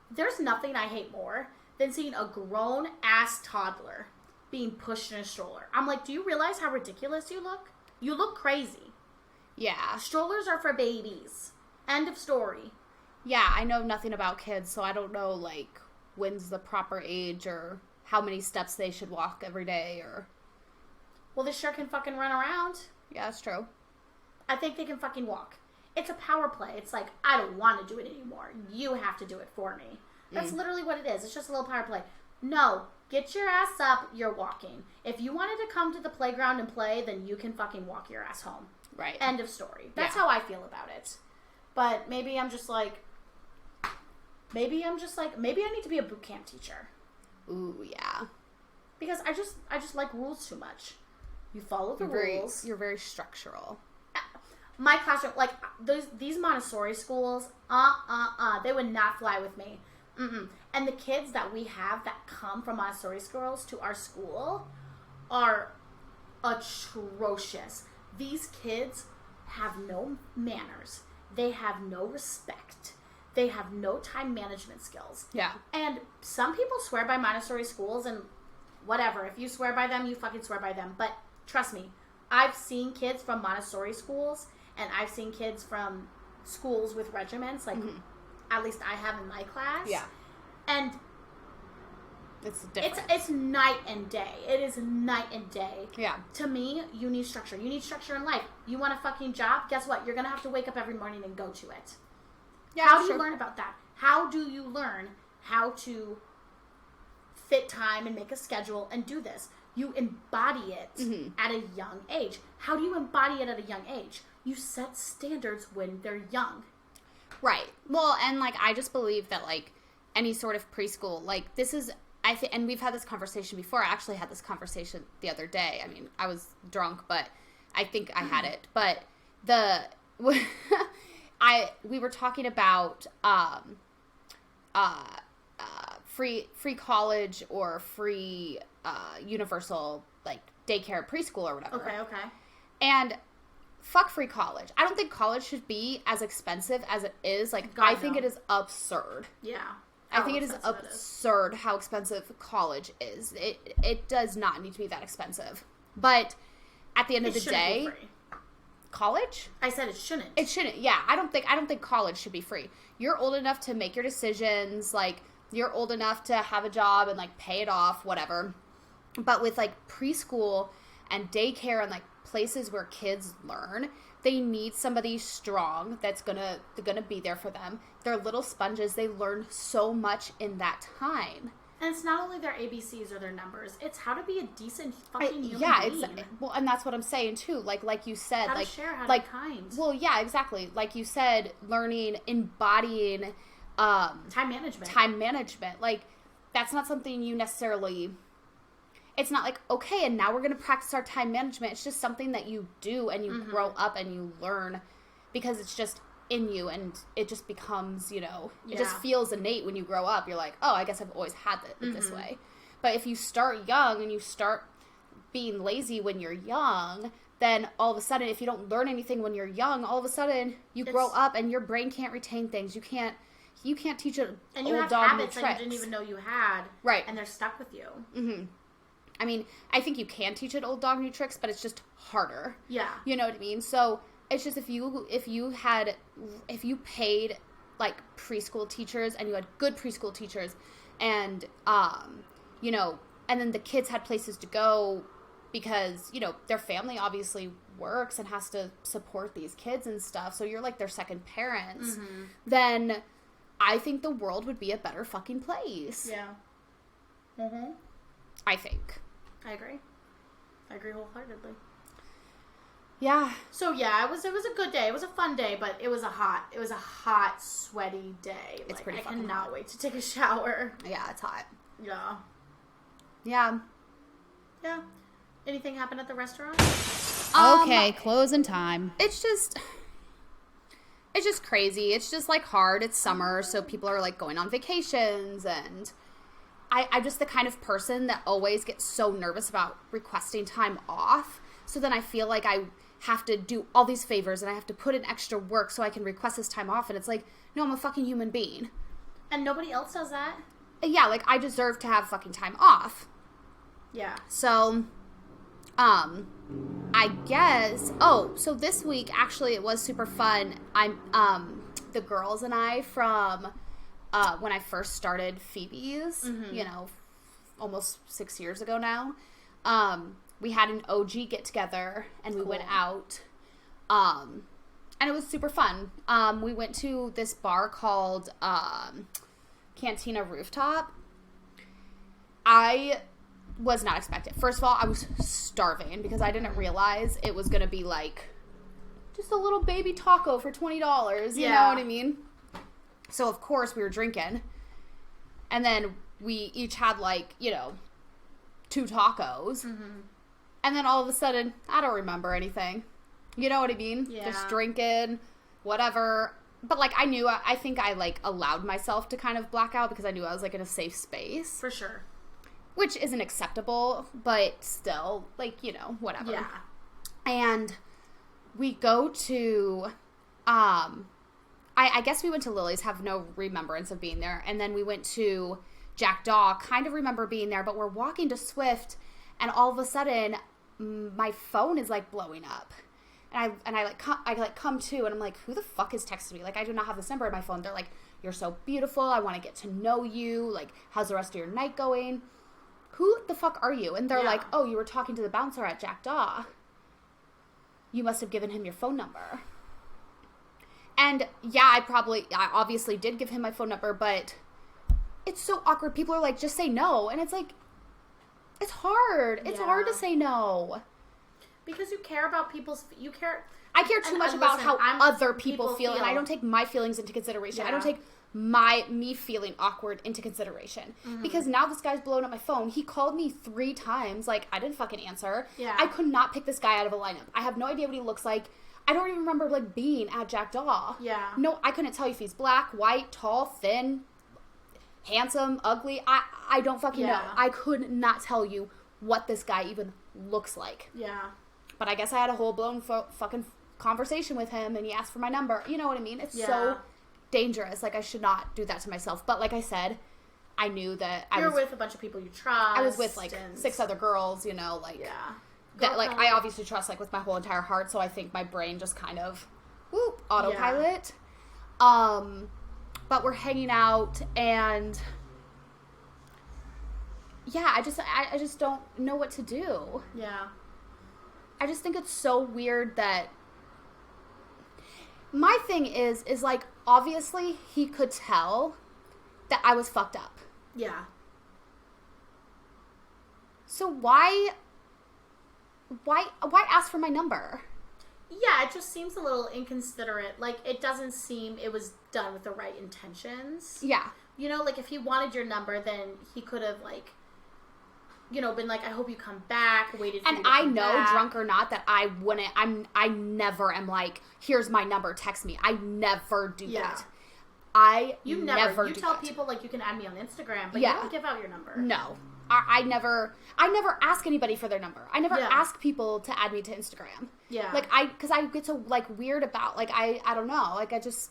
There's nothing I hate more than seeing a grown-ass toddler being pushed in a stroller. I'm like, do you realize how ridiculous you look? You look crazy. Yeah. Strollers are for babies. End of story. Yeah, I know nothing about kids, so I don't know, like, when's the proper age or how many steps they should walk every day or... Well, they sure can fucking run around. Yeah, that's true. I think they can fucking walk. It's a power play. It's like, I don't want to do it anymore. You have to do it for me. That's literally what it is. It's just a little power play. No, get your ass up. You're walking. If you wanted to come to the playground and play, then you can fucking walk your ass home. Right. End of story. That's how I feel about it. But maybe I'm just like, maybe I need to be a boot camp teacher. Ooh, yeah. Because I just like rules too much. You follow the rules. You're very structural. My classroom, like, these Montessori schools, they would not fly with me. Mm-mm. And the kids that we have that come from Montessori schools to our school are atrocious. These kids have no manners. They have no respect. They have no time management skills. Yeah. And some people swear by Montessori schools, and whatever. If you swear by them, you fucking swear by them. But trust me, I've seen kids from Montessori schools, and I've seen kids from schools with regiments, like, at least I have in my class. Yeah. And it's different. It's night and day. It is night and day. Yeah. To me, you need structure. You need structure in life. You want a fucking job? Guess what? You're going to have to wake up every morning and go to it. Yeah, how do you learn about that? How do you learn how to fit time and make a schedule and do this? You embody it at a young age. How do you embody it at a young age? You set standards when they're young. Right. Well, and, like, I just believe that, like, any sort of preschool, like, this is, and we've had this conversation before. I actually had this conversation the other day. I mean, I was drunk, but I think I had it. But we were talking about free college or free universal, like, daycare, preschool or whatever. Okay. And fuck free college. I don't think college should be as expensive as it is. Like, I think it is absurd. Yeah. I think it is absurd how expensive college is. It does not need to be that expensive. But at the end of the day, college? I said it shouldn't. It shouldn't. Yeah, I don't think college should be free. You're old enough to make your decisions. Like, you're old enough to have a job and, like, pay it off, whatever. But with, like, preschool and daycare and, like, places where kids learn, they need somebody strong that's gonna be there for them. They're little sponges. They learn so much in that time. And it's not only their ABCs or their numbers. It's how to be a decent fucking human being. Well, and that's what I'm saying too. Like you said, how like to share, how like to be kind. Well, yeah, exactly. Like you said, learning, embodying time management. Like, that's not something you necessarily. It's not like, okay, and now we're going to practice our time management. It's just something that you do and you grow up and you learn because it's just in you and it just becomes, it just feels innate when you grow up. You're like, oh, I guess I've always had it this way. But if you start young and you start being lazy when you're young, then all of a sudden, if you don't learn anything when you're young, all of a sudden you grow up and your brain can't retain things. You can't teach an and you old have dog habits new that tricks. you didn't even know you had. Right. And they're stuck with you. Mm-hmm. I mean, I think you can teach an old dog new tricks, but it's just harder. Yeah. You know what I mean? So it's just if you paid like preschool teachers and you had good preschool teachers and and then the kids had places to go because, their family obviously works and has to support these kids and stuff. So you're like their second parents. Then I think the world would be a better fucking place. Yeah. I think. I agree wholeheartedly. Yeah. So yeah, it was a good day. It was a fun day, but it was a hot, sweaty day. It's like, pretty I fucking cannot hot. wait to take a shower. Yeah, it's hot. Yeah. Yeah. Yeah. Anything happen at the restaurant? Okay, closing time. It's just crazy. It's just like hard. It's summer, so people are like going on vacations and I'm just the kind of person that always gets so nervous about requesting time off. So then I feel like I have to do all these favors and I have to put in extra work so I can request this time off. And it's like, no, I'm a fucking human being. And nobody else does that? Yeah, like I deserve to have fucking time off. Yeah. So, I guess, so this week actually it was super fun. The girls and I from when I first started Phoebe's, almost 6 years ago now, we had an OG get together and we went out, and it was super fun. We went to this bar called Cantina Rooftop. I was not expecting. First of all, I was starving because I didn't realize it was going to be like just a little baby taco for $20. You know what I mean? So, of course, we were drinking. And then we each had, 2 tacos. And then all of a sudden, I don't remember anything. You know what I mean? Yeah. Just drinking, whatever. But, I think I, allowed myself to kind of black out because I knew I was, in a safe space. For sure. Which isn't acceptable, but still, whatever. Yeah. And we go to, I guess we went to Lily's, have no remembrance of being there. And then we went to Jackdaw, kind of remember being there, but we're walking to Swift, and all of a sudden, my phone is, blowing up. And I come to, and I'm like, who the fuck is texting me? I do not have this number in my phone. They're like, you're so beautiful. I want to get to know you. How's the rest of your night going? Who the fuck are you? And they're like, oh, you were talking to the bouncer at Jackdaw. You must have given him your phone number. And yeah, I obviously did give him my phone number, but it's so awkward. People are like, just say no. And it's like, it's hard. It's hard to say no. Because you care about people's, I care too much about how other people feel, and I don't take my feelings into consideration. Yeah. I don't take me feeling awkward into consideration. Because now this guy's blowing up my phone. He called me 3 times. I didn't fucking answer. Yeah. I could not pick this guy out of a lineup. I have no idea what he looks like. I don't even remember, being at Jackdaw. Yeah. No, I couldn't tell you if he's black, white, tall, thin, handsome, ugly. I don't fucking know. I could not tell you what this guy even looks like. Yeah. But I guess I had a whole blown fucking conversation with him, and he asked for my number. You know what I mean? It's so dangerous. Like, I should not do that to myself. But like I said, I knew that You're with a bunch of people you trust. I was with, like, 6 other girls, you know, like... Yeah. That, like, I obviously trust, like, with my whole entire heart, so I think my brain just kind of, autopilot. Yeah. But we're hanging out, and... Yeah, I just don't know what to do. Yeah. I just think it's so weird that... My thing is, like, obviously he could tell that I was fucked up. Yeah. So why ask for my number? Yeah, it just seems a little inconsiderate. Like, it doesn't seem it was done with the right intentions. Yeah. You know, like, if he wanted your number, then he could have, like, you know, been like, I hope you come back, waited for you to come back. Drunk or not, that I wouldn't, I never am like, here's my number, text me. I never do that. You never do tell that. People, like, you can add me on Instagram, but you don't give out your number. No. I never ask anybody for their number. I never ask people to add me to Instagram. Yeah. Like, because I get so, like, weird about, like, I don't know. Like, it's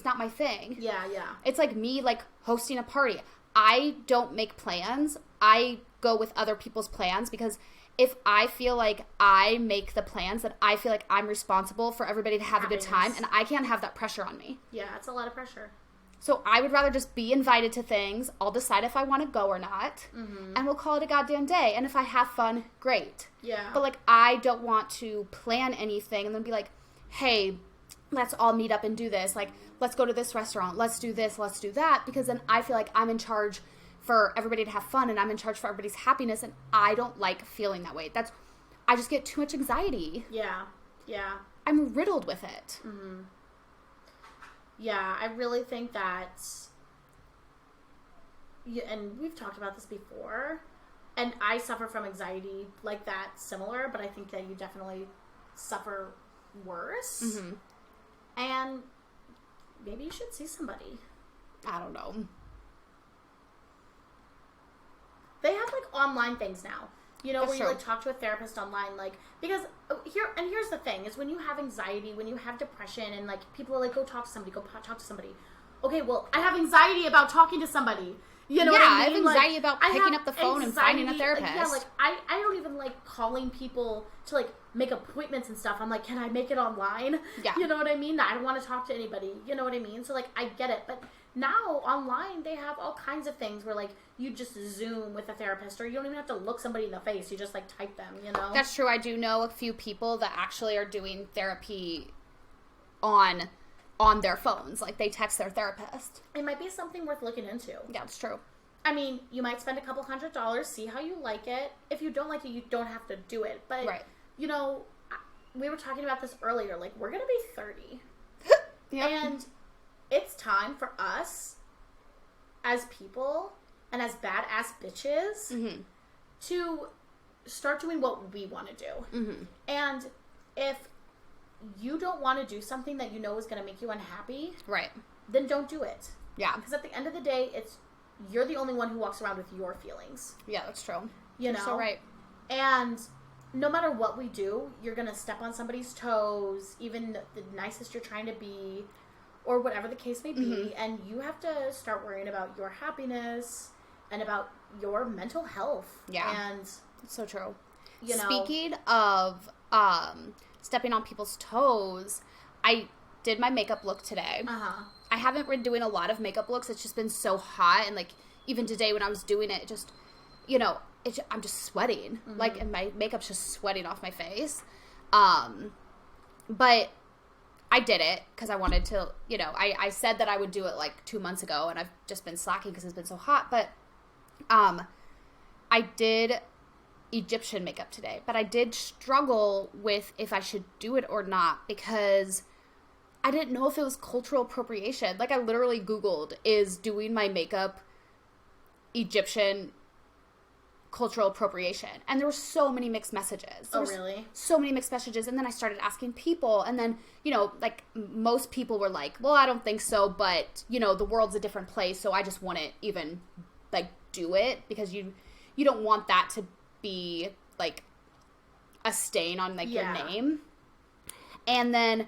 not my thing. Yeah. It's like me, like, hosting a party. I don't make plans. I go with other people's plans, because if I feel like I make the plans, then I feel like I'm responsible for everybody to have a good time, and I can't have that pressure on me. Yeah, it's a lot of pressure. So I would rather just be invited to things. I'll decide if I want to go or not, and we'll call it a goddamn day. And if I have fun, great. Yeah. But, like, I don't want to plan anything and then be like, hey, let's all meet up and do this. Like, let's go to this restaurant. Let's do this. Let's do that. Because then I feel like I'm in charge for everybody to have fun, and I'm in charge for everybody's happiness, and I don't like feeling that way. I just get too much anxiety. Yeah. I'm riddled with it. Mm-hmm. Yeah, I really think that, and we've talked about this before, and I suffer from anxiety like that, similar, but I think that you definitely suffer worse. Mm-hmm. And maybe you should see somebody. I don't know. They have, like, online things now. You know, That's where you, true. like, talk to a therapist online, like, because here's the thing, is when you have anxiety, when you have depression, and, like, people are like, go talk to somebody, talk to somebody. Okay, well, I have anxiety about talking to somebody. You know what I mean? I have anxiety like, about picking up the phone and finding a therapist. I don't even like calling people to, like, make appointments and stuff. I'm like, can I make it online? Yeah. You know what I mean? I don't want to talk to anybody. You know what I mean? So, like, I get it. But now, online, they have all kinds of things where, like, you just Zoom with a therapist, or you don't even have to look somebody in the face. You just, like, type them, you know? That's true. I do know a few people that actually are doing therapy on their phones. Like, they text their therapist. It might be something worth looking into. Yeah, it's true. I mean, you might spend a couple $100, see how you like it. If you don't like it, you don't have to do it. But, you know, we were talking about this earlier. Like, we're going to be 30. Yep. And it's time for us, as people, and as badass bitches, to start doing what we want to do. Mm-hmm. And if you don't want to do something that you know is going to make you unhappy, then don't do it. Yeah. Because at the end of the day, you're the only one who walks around with your feelings. Yeah, that's true. You know? You're so right. And no matter what we do, you're going to step on somebody's toes, even the nicest you're trying to be, or whatever the case may be, and you have to start worrying about your happiness and about your mental health. Yeah. And it's so true. You know, speaking of stepping on people's toes, I did my makeup look today. I haven't been doing a lot of makeup looks. It's just been so hot, and, like, even today when I was doing it, just, you know, I'm just sweating. Like, and my makeup's just sweating off my face. But I did it because I wanted to, you know, I said that I would do it, like, 2 months ago, and I've just been slacking because it's been so hot. But I did Egyptian makeup today, but I did struggle with if I should do it or not, because I didn't know if it was cultural appropriation. Like, I literally Googled, is doing my makeup Egyptian cultural appropriation? And there were so many mixed messages. Really? So many mixed messages. And then I started asking people, and then, you know, like, most people were like, well, I don't think so, but, you know, the world's a different place, so I just wouldn't even, like, do it, because you don't want that to be, like, a stain on, like, your name. And then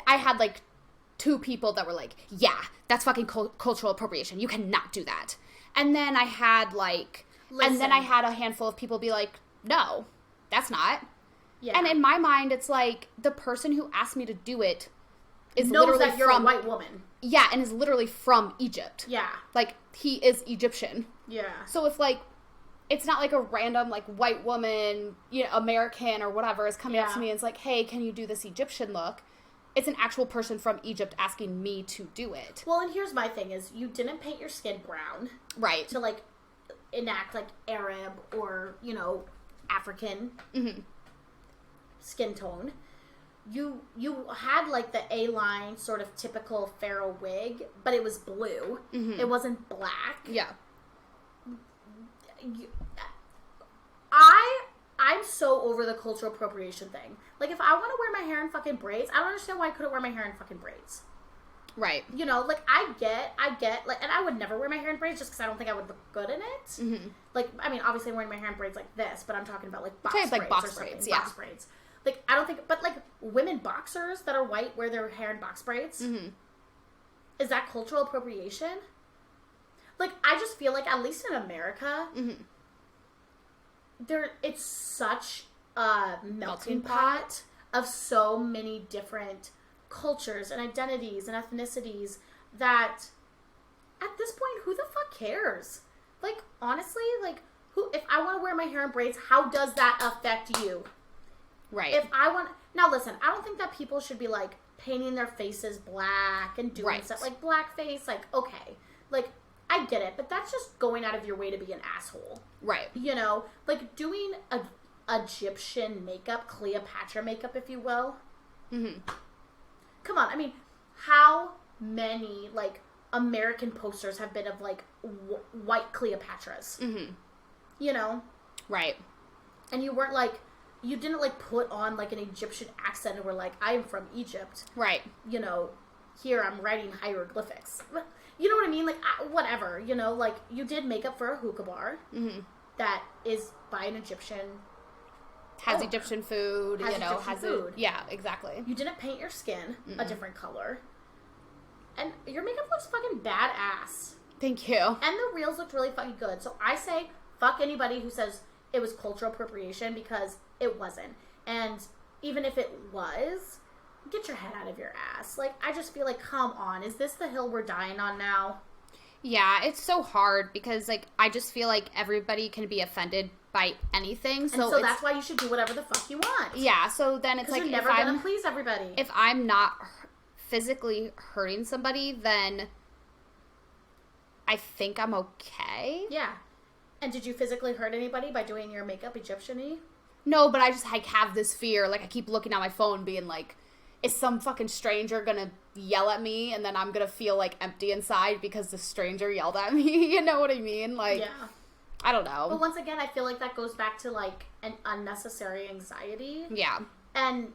I had, like, 2 people that were like, yeah, that's fucking cultural appropriation. You cannot do that. And then I had like, and then I had a handful of people be like, no, that's not. Yeah. And in my mind, it's like the person who asked me to do it is knows literally that you're a white woman. Yeah, and is literally from Egypt. Yeah. Like, he is Egyptian. Yeah. So if, like, it's not like a random, like, white woman, you know, American or whatever is coming up to me and it's like, hey, can you do this Egyptian look? It's an actual person from Egypt asking me to do it. Well, and here's my thing is, you didn't paint your skin brown. Right. To, like, enact, like, Arab or, you know, African skin tone. You had, like, the A-line sort of typical pharaoh wig, but it was blue. It wasn't black. Yeah. I'm so over the cultural appropriation thing. Like, if I want to wear my hair in fucking braids, I don't understand why I couldn't wear my hair in fucking braids. Right. You know, like, I get, like, and I would never wear my hair in braids just because I don't think I would look good in it. Like, I mean, obviously I'm wearing my hair in braids like this, but I'm talking about, like, box braids. Like box or something. braids, yeah. Box braids. Like, I don't think, but, like, women boxers that are white wear their hair in box braids. Is that cultural appropriation? Like, I just feel like, at least in America, it's such a melting pot of so many different cultures and identities and ethnicities that, at this point, who the fuck cares? Like, honestly, like, if I want to wear my hair in braids, how does that affect you? Right. If I want... Now, listen, I don't think that people should be, like, painting their faces black and doing stuff. Like, blackface, like, okay. Like, I get it, but that's just going out of your way to be an asshole. Right. You know? Like, doing Egyptian makeup, Cleopatra makeup, if you will. Come on, I mean, how many, like, American posters have been of, like, white Cleopatras? You know? Right. And you weren't, like... You didn't, like, put on, like, an Egyptian accent and were like, I'm from Egypt. Right. You know, here I'm writing hieroglyphics. You know what I mean? Like, whatever, you know? Like, you did makeup for a hookah bar that is by an Egyptian... Has Egyptian food, has you know, Egyptian food. Yeah, exactly. You didn't paint your skin a different color. And your makeup looks fucking badass. Thank you. And the reels looked really fucking good. So I say, fuck anybody who says it was cultural appropriation, because it wasn't. And even if it was, get your head out of your ass. Like, I just feel like, come on, is this the hill we're dying on now? Yeah, it's so hard because, like, I just feel like everybody can be offended by anything. So that's why you should do whatever the fuck you want. Yeah, so then it's like, you're never gonna please everybody. If I'm not physically hurting somebody, then I think I'm okay. Yeah. And did you physically hurt anybody by doing your makeup Egyptian-y? No, but I just, like, have this fear. Like, I keep looking at my phone being like, is some fucking stranger gonna yell at me and then I'm gonna feel, like, empty inside because the stranger yelled at me? You know what I mean? Like, yeah. I don't know. But once again, I feel like that goes back to, like, an unnecessary anxiety. Yeah. And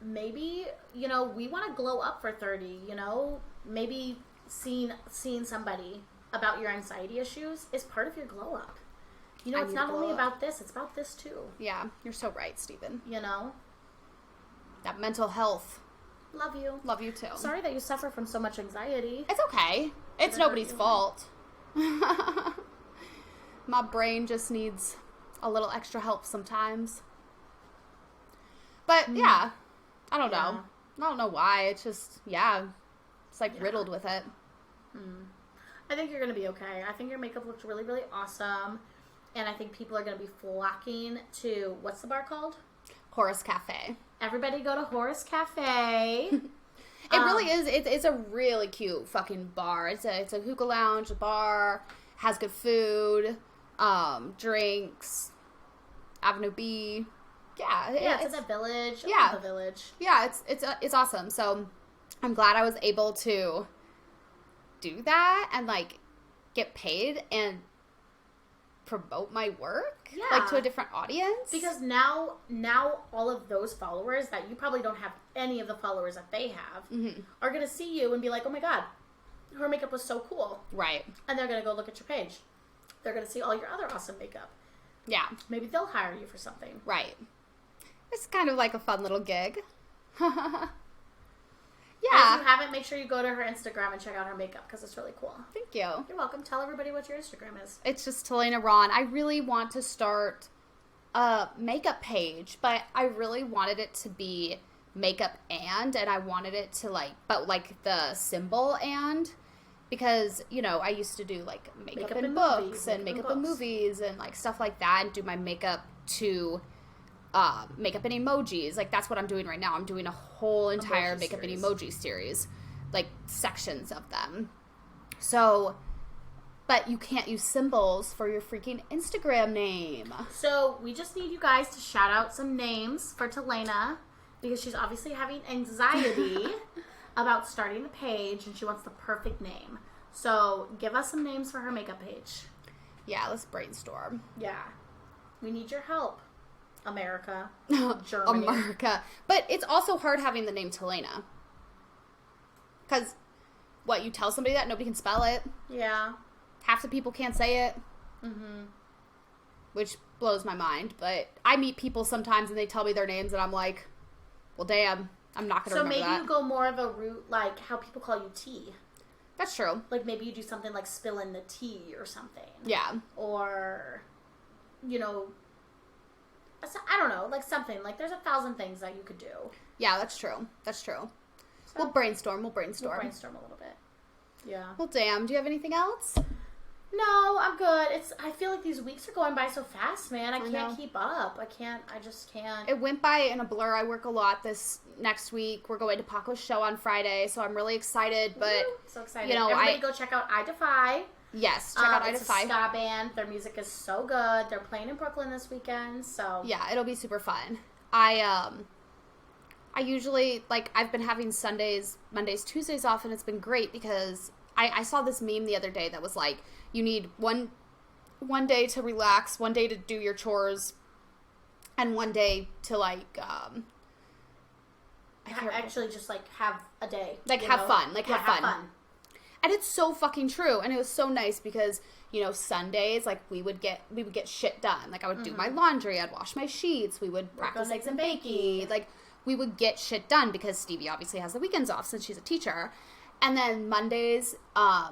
maybe, you know, we want to glow up for 30, you know? Maybe seeing somebody about your anxiety issues is part of your glow up. You know, it's not only about this, it's about this too. Yeah, you're so right, Steven. You know? That mental health. Love you. Love you too. Sorry that you suffer from so much anxiety. It's okay. It's nobody's fault. My brain just needs a little extra help sometimes. But yeah, I don't know. I don't know why. It's just, it's like riddled with it. I think you're going to be okay. I think your makeup looks really, really awesome. And I think people are going to be flocking to, what's the bar called? Horace Cafe. Everybody go to Horace Cafe. It really is. It's a really cute fucking bar. It's a hookah lounge, a bar, has good food, drinks, Avenue B. Yeah, it's in the village. Yeah, the village. Yeah, it's awesome. So I'm glad I was able to do that and like get paid and promote my work like to a different audience, because now all of those followers that you probably don't have any of the followers that they have are going to see you and be like, oh my god, her makeup was so cool, right? And they're going to go look at your page. They're going to see all your other awesome makeup. Yeah, maybe they'll hire you for something. Right. It's kind of like a fun little gig. Yeah. If you haven't, make sure you go to her Instagram and check out her makeup because it's really cool. Thank you. You're welcome. Tell everybody what your Instagram is. It's just Tealana Ron. I really want to start a makeup page, but I really wanted it to be makeup and I wanted it to but the symbol and, because, I used to do like makeup in books and makeup in movies and like stuff like that, and do my makeup to makeup and emojis. Like that's what I'm doing right now. I'm doing a whole entire makeup and emoji series, like sections of them. So, but you can't use symbols for your freaking Instagram name. So we just need you guys to shout out some names for Tealana, because she's obviously having anxiety about starting the page and she wants the perfect name. So give us some names for her makeup page. Yeah, let's brainstorm. Yeah. We need your help. America. Germany. America. But it's also hard having the name Tealana. Because, you tell somebody that nobody can spell it. Yeah. Half the people can't say it. Mm-hmm. Which blows my mind. But I meet people sometimes and they tell me their names and I'm like, well, damn, I'm not going to remember that. So maybe you go more of a route like how people call you tea. That's true. Like maybe you do something like spilling the tea or something. Yeah. Or, I don't know, like something. Like there's 1,000 things that you could do. Yeah, that's true. That's true. So, We'll brainstorm. We'll brainstorm a little bit. Yeah. Well, damn. Do you have anything else? No, I'm good. I feel like these weeks are going by so fast, man. I can't keep up. I just can't. It went by in a blur. I work a lot this next week. We're going to Paco's show on Friday, so I'm really excited. But Woo! So excited. Everybody go check out I Defy. Yes, check out I It's Defy. a ska band. Their music is so good. They're playing in Brooklyn this weekend, so yeah, it'll be super fun. I usually I've been having Sundays, Mondays, Tuesdays off, and it's been great because I saw this meme the other day that was like, you need one day to relax, one day to do your chores, and one day to actually just have a day. Have fun. Have fun. fun. And it's so fucking true. And it was so nice because, Sundays, we would get shit done. I would do my laundry, I'd wash my sheets, we would practice eggs and bacon. We would get shit done because Stevie obviously has the weekends off since she's a teacher. And then Mondays, I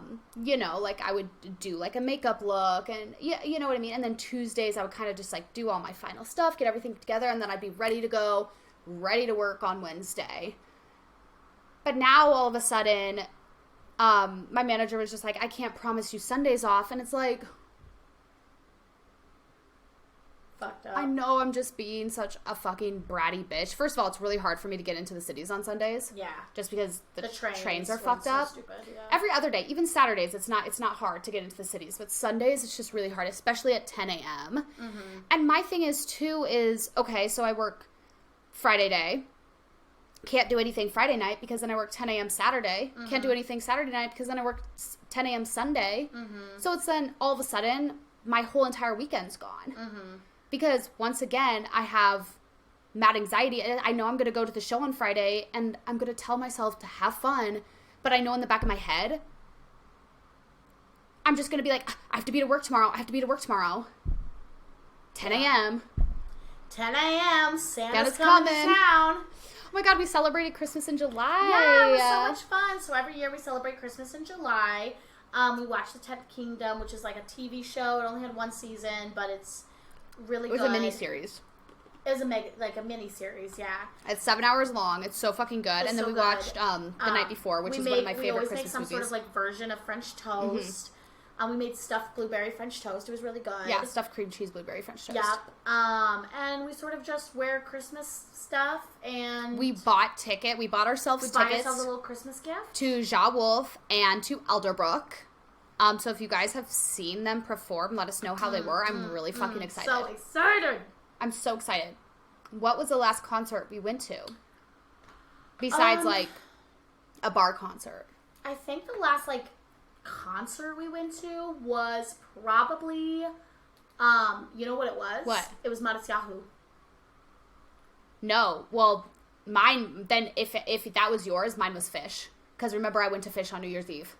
would do a makeup look and you know what I mean? And then Tuesdays I would kind of just do all my final stuff, get everything together, and then I'd be ready to go, ready to work on Wednesday. But now all of a sudden, my manager was just like, I can't promise you Sundays off. And it's like, fucked up. I know I'm just being such a fucking bratty bitch. First of all, it's really hard for me to get into the cities on Sundays. Yeah. Just because the trains are run fucked so up. Stupid, yeah. Every other day, even Saturdays, it's not hard to get into the cities. But Sundays, it's just really hard, especially at 10 a.m. Mm-hmm. And my thing is, too, okay, so I work Friday day. Can't do anything Friday night because then I work 10 a.m. Saturday. Mm-hmm. Can't do anything Saturday night because then I work 10 a.m. Sunday. Mm-hmm. So it's then all of a sudden my whole entire weekend's gone. Mm-hmm. Because once again, I have mad anxiety. I know I'm going to go to the show on Friday and I'm going to tell myself to have fun. But I know in the back of my head, I'm just going to be like, I have to be to work tomorrow. 10 a.m. 10 a.m. Santa's coming to town. Oh my God, we celebrated Christmas in July. Yeah, it was so much fun. So every year we celebrate Christmas in July. We watched The 10th Kingdom, which is a TV show. It only had one season, but it's really good. It was a mini-series. It was a mini-series, yeah. It's 7 hours long. It's so fucking good. And then we watched The Night Before, which is one of my favorite Christmas movies. We always make some sort of version of French toast. Mm-hmm. We made stuffed blueberry French toast. It was really good. Yeah, stuffed cream cheese blueberry French toast. Yep. And we sort of just wear Christmas stuff, and we bought tickets. We bought ourselves a little Christmas gift to Ja Wolf and to Elderbrook. So if you guys have seen them perform, let us know how they were. I'm really fucking excited. So excited. I'm so excited. What was the last concert we went to? Besides, a bar concert. I think the last, concert we went to was probably, you know what it was? What? It was Matisyahu. No. Well, mine, then if that was yours, mine was Fish. Because remember, I went to Fish on New Year's Eve.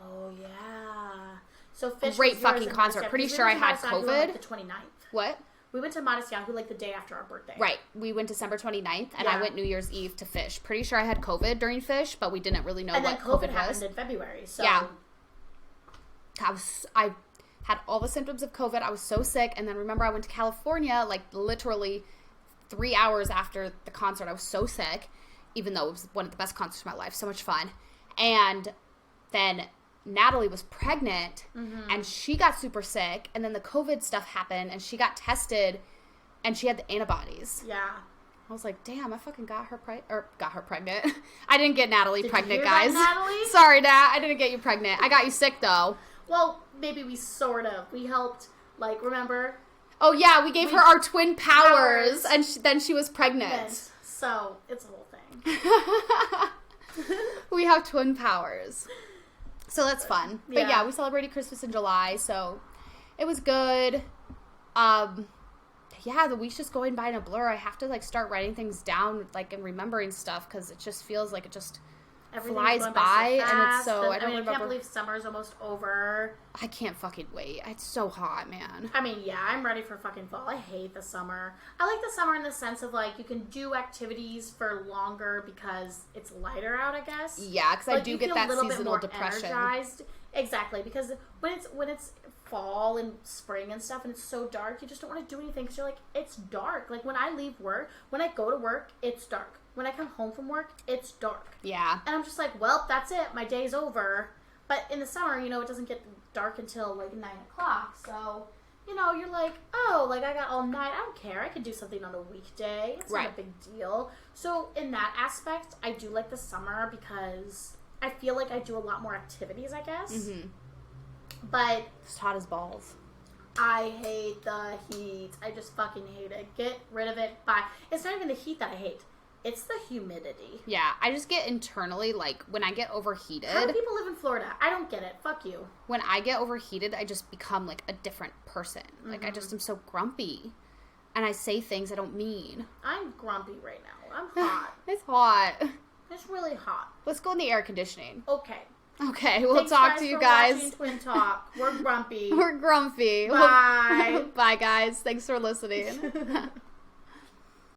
Oh, yeah. So Fish Great was fucking concert. Pretty sure I had COVID. The 29th. What? We went to Matisyahu like the day after our birthday. Right. We went December 29th, and Yeah. I went New Year's Eve to Fish. Pretty sure I had COVID during Fish, but we didn't really know And what then COVID was. happened in February. So Yeah. I had all the symptoms of COVID. I was so sick. And then remember, I went to California, like literally 3 hours after the concert. I was so sick, even though it was one of the best concerts of my life. So much fun. And then Natalie was pregnant, and she got super sick. And then the COVID stuff happened, and she got tested, and she had the antibodies. Yeah. I was like, damn, I fucking got her pregnant. I didn't get Natalie Did pregnant, you hear guys. that, Natalie? Sorry, Nat. I didn't get you pregnant. I got you sick, though. Well, maybe we sort of. We helped, like, remember? Oh, yeah, we gave her our twin powers, and then she was pregnant. So, it's a whole thing. We have twin powers. So that's fun. But Yeah. yeah, we celebrated Christmas in July, so it was good. Yeah, the week's just going by in a blur. I have to, like, start writing things down, like, and remembering stuff, because it just feels like it just Everything's flies going by, so and it's fast, so, I remember. can't believe summer's almost over. I can't fucking wait. It's so hot, man. I mean, yeah, I'm ready for fucking fall. I hate the summer. I like the summer in the sense of, like, you can do activities for longer because it's lighter out, I guess. Yeah, because I Like, do you get feel that a little bit seasonal more depression. energized. Exactly, because when it's fall and spring and stuff and it's so dark, you just don't want to do anything because you're like, it's dark. Like, when I leave work, when I go to work, it's dark. When I come home from work, it's dark. Yeah. And I'm just like, well, that's it. My day's over. But in the summer, you know, it doesn't get dark until, like, 9 o'clock. So, you know, you're like, oh, like, I got all night. I don't care. I could do something on a weekday. It's not a big deal. So, in that aspect, I do like the summer because I feel like I do a lot more activities, I guess. Mm-hmm. But It's hot as balls. I hate the heat. I just fucking hate it. Get rid of it. Bye. It's not even the heat that I hate. It's the humidity. Yeah, I just get internally, like, when I get overheated. How do people live in Florida? I don't get it. Fuck you. When I get overheated, I just become, like, a different person. Like, I just am so grumpy. And I say things I don't mean. I'm grumpy right now. I'm hot. It's hot. It's really hot. Let's go in the air conditioning. Okay. Okay, we'll Thanks, talk guys, to you for guys. watching Twin Talk. We're grumpy. We're grumpy. Bye. Bye, guys. Thanks for listening.